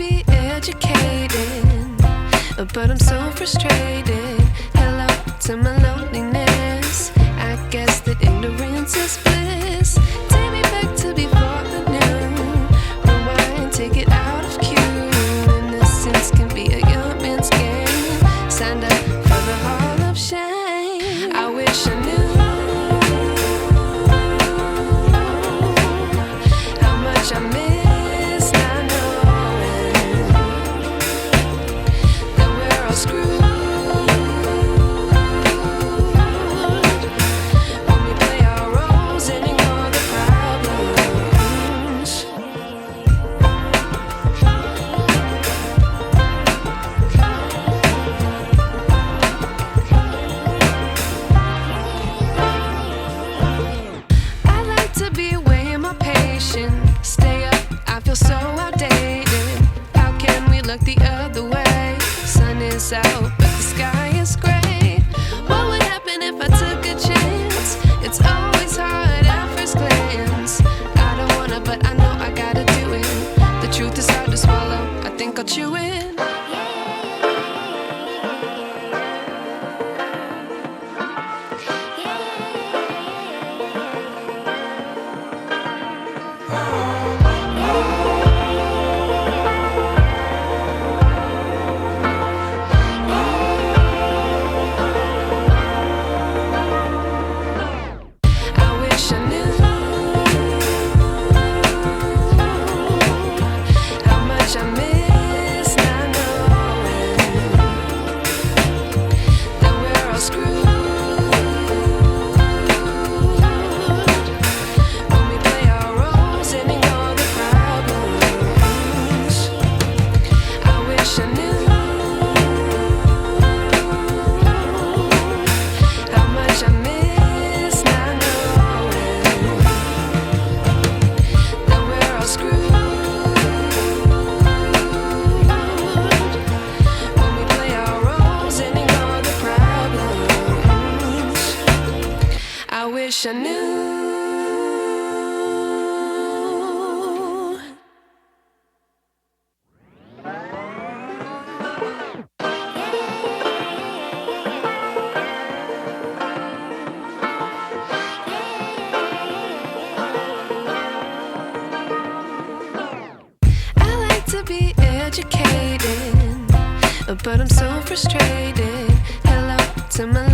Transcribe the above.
be educated, but I'm so frustrated. Hello to my loneliness. I guess that ignorance is bliss. Take me back to before I knew. Rewind, take it out of cue. Innocence can be a young man's game. Signed up for the hall of shame. I wish I knew how much I miss not knowing that we're all screwed. Stay up, I feel so outdated. How can we look the other way? Sun is out, but the sky is gray. What would happen if I took a chance? It's always hard at first glance. I don't wanna, but I know I gotta do it. The truth is hard to swallow, I think I'll chew it. I wish I knew. I like to be educated, but I'm so frustrated. Hello to my